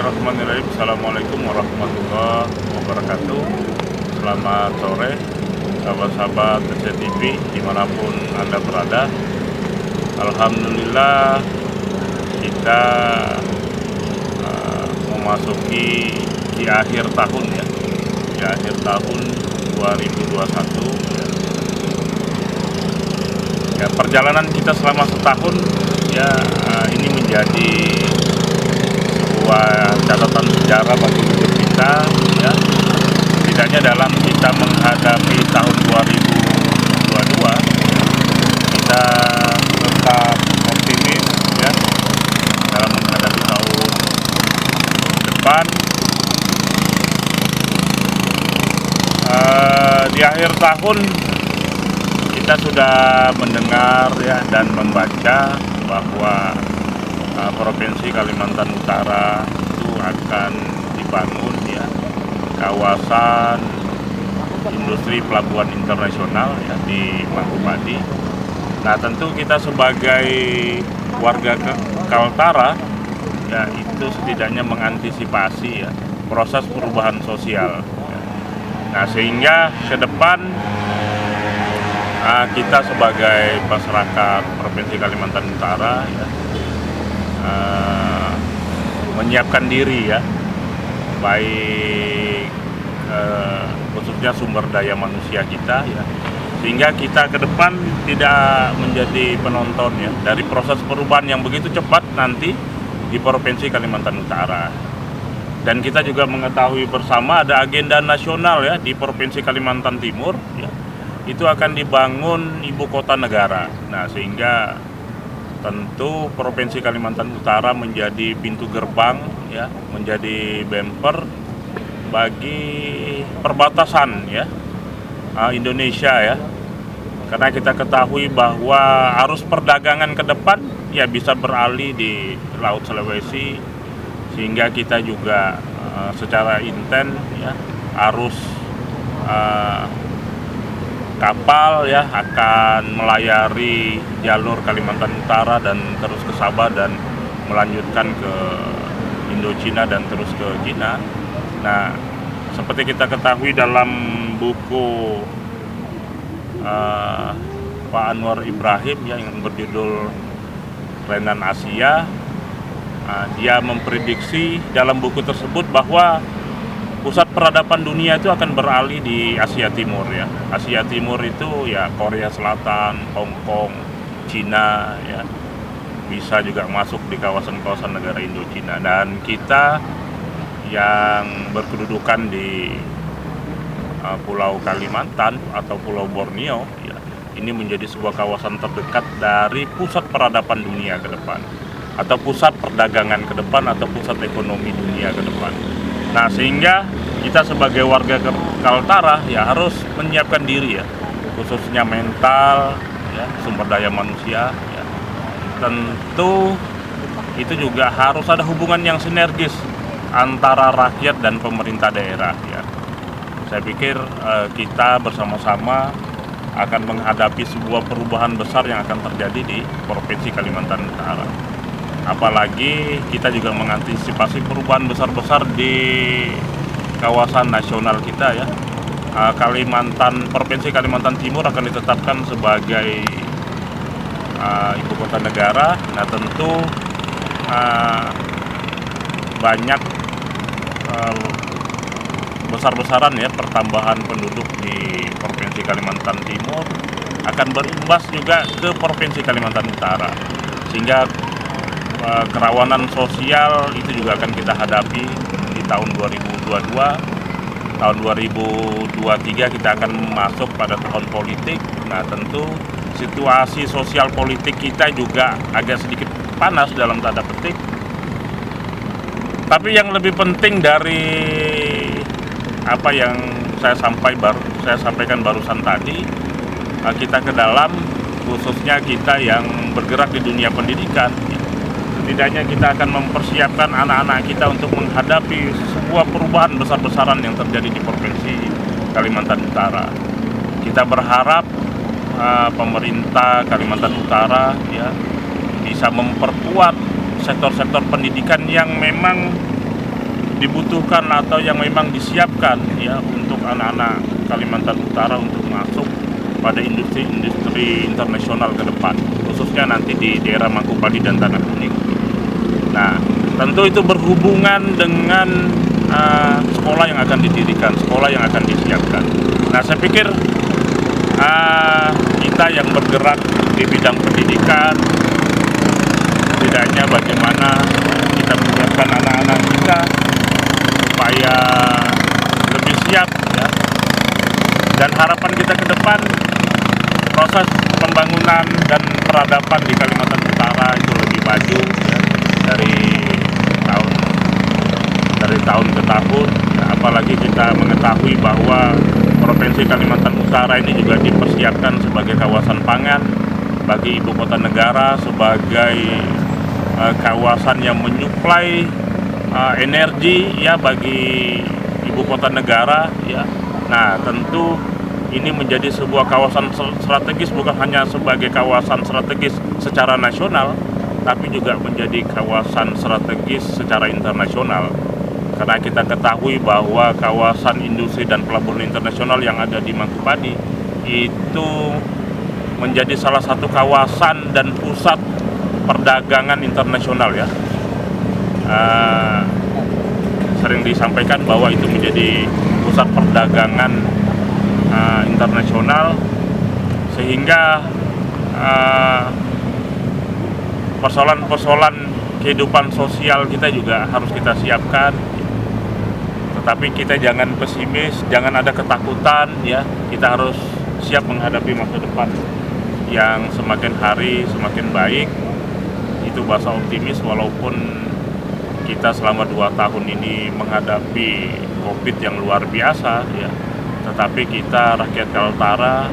Bismillahirrahmanirrahim. Assalamualaikum warahmatullahi wabarakatuh. Selamat sore sahabat-sahabat TCTV dimanapun Anda berada. Alhamdulillah kita memasuki di akhir tahun ya, di akhir tahun 2021 ya. Perjalanan kita selama setahun ya, ini menjadi sebuah catatan sejarah bagi hidup kita ya, setidaknya dalam kita menghadapi tahun 2022 kita tetap optimis ya dalam menghadapi tahun depan. Di akhir tahun kita sudah mendengar ya dan membaca bahwa Provinsi Kalimantan Utara itu akan dibangun ya kawasan industri pelabuhan internasional ya di Mangkupadi. Nah, tentu kita sebagai warga Kaltara ya itu setidaknya mengantisipasi ya proses perubahan sosial ya. Nah, sehingga ke depan kita sebagai masyarakat Provinsi Kalimantan Utara ya, menyiapkan diri ya, baik khususnya sumber daya manusia kita ya, sehingga kita ke depan tidak menjadi penonton ya dari proses perubahan yang begitu cepat nanti di Provinsi Kalimantan Utara. Dan kita juga mengetahui bersama ada agenda nasional ya di Provinsi Kalimantan Timur ya, itu akan dibangun ibu kota negara. Nah, sehingga tentu Provinsi Kalimantan Utara menjadi pintu gerbang ya, menjadi bumper bagi perbatasan ya Indonesia ya. Karena kita ketahui bahwa arus perdagangan ke depan ya bisa beralih di Laut Sulawesi, sehingga kita juga secara intens ya arus kapal ya akan melayari jalur Kalimantan Utara dan terus ke Sabah dan melanjutkan ke Indochina dan terus ke Cina. Nah, seperti kita ketahui dalam buku Pak Anwar Ibrahim ya, yang berjudul Renan Asia, dia memprediksi dalam buku tersebut bahwa pusat peradaban dunia itu akan beralih di Asia Timur ya. Asia Timur itu ya Korea Selatan, Hong Kong, Cina ya. Bisa juga masuk di kawasan-kawasan negara Indochina. Dan kita yang berkedudukan di Pulau Kalimantan atau Pulau Borneo ya, ini menjadi sebuah kawasan terdekat dari pusat peradaban dunia ke depan, atau pusat perdagangan ke depan, atau pusat ekonomi dunia ke depan. Nah, sehingga kita sebagai warga Kaltara ya harus menyiapkan diri ya, khususnya mental ya, sumber daya manusia ya. Tentu itu juga harus ada hubungan yang sinergis antara rakyat dan pemerintah daerah ya. Saya pikir kita bersama-sama akan menghadapi sebuah perubahan besar yang akan terjadi di Provinsi Kalimantan Utara. Apalagi kita juga mengantisipasi perubahan besar-besar di kawasan nasional kita ya. Provinsi Kalimantan Timur akan ditetapkan sebagai ibu kota negara. Nah, tentu banyak besar-besaran ya pertambahan penduduk di Provinsi Kalimantan Timur akan berimbas juga ke Provinsi Kalimantan Utara, sehingga kerawanan sosial itu juga akan kita hadapi di tahun 2022. Tahun 2023 kita akan masuk pada tahun politik. Nah, tentu situasi sosial politik kita juga agak sedikit panas dalam tanda petik. Tapi yang lebih penting dari apa yang saya sampaikan barusan tadi, kita ke dalam, khususnya kita yang bergerak di dunia pendidikan. Setidaknya kita akan mempersiapkan anak-anak kita untuk menghadapi sebuah perubahan besar-besaran yang terjadi di Provinsi Kalimantan Utara. Kita berharap pemerintah Kalimantan Utara ya bisa memperkuat sektor-sektor pendidikan yang memang dibutuhkan atau yang memang disiapkan ya untuk anak-anak Kalimantan Utara untuk masuk pada industri-industri internasional ke depan, khususnya nanti di daerah Mangkupadi dan Tanah Kuning. Nah, tentu itu berhubungan dengan sekolah yang akan didirikan, sekolah yang akan disiapkan. Nah, saya pikir kita yang bergerak di bidang pendidikan, setidaknya bagaimana kita menyiapkan anak-anak kita supaya lebih siap ya. Dan harapan kita ke depan, proses pembangunan dan peradaban di Kalimantan Utara itu lebih maju ya, dari tahun ke tahun ya, apalagi kita mengetahui bahwa Provinsi Kalimantan Utara ini juga dipersiapkan sebagai kawasan pangan bagi ibu kota negara, sebagai kawasan yang menyuplai energi ya bagi ibu kota negara ya. Nah, tentu ini menjadi sebuah kawasan strategis, bukan hanya sebagai kawasan strategis secara nasional, tapi juga menjadi kawasan strategis secara internasional. Karena kita ketahui bahwa kawasan industri dan pelabuhan internasional yang ada di Mangkupadi itu menjadi salah satu kawasan dan pusat perdagangan internasional ya. Sering disampaikan bahwa itu menjadi pusat perdagangan internasional, sehingga persoalan-persoalan kehidupan sosial kita juga harus kita siapkan. Tetapi kita jangan pesimis, jangan ada ketakutan ya. Kita harus siap menghadapi masa depan yang semakin hari semakin baik. Itu bahasa optimis, walaupun kita selama 2 tahun ini menghadapi COVID yang luar biasa ya. Tetapi kita rakyat Kaltara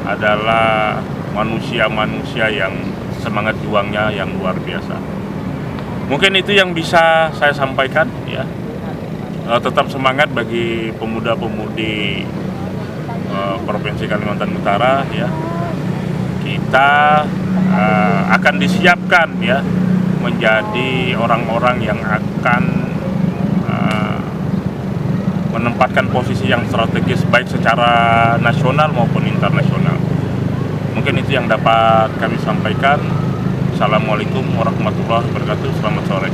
adalah manusia-manusia yang semangat juangnya yang luar biasa. Mungkin itu yang bisa saya sampaikan ya. Tetap semangat bagi pemuda-pemudi Provinsi Kalimantan Utara ya. Kita akan disiapkan ya menjadi orang-orang yang akan menempatkan posisi yang strategis baik secara nasional maupun internasional. Mungkin itu yang dapat kami sampaikan. Assalamualaikum warahmatullahi wabarakatuh. Selamat sore.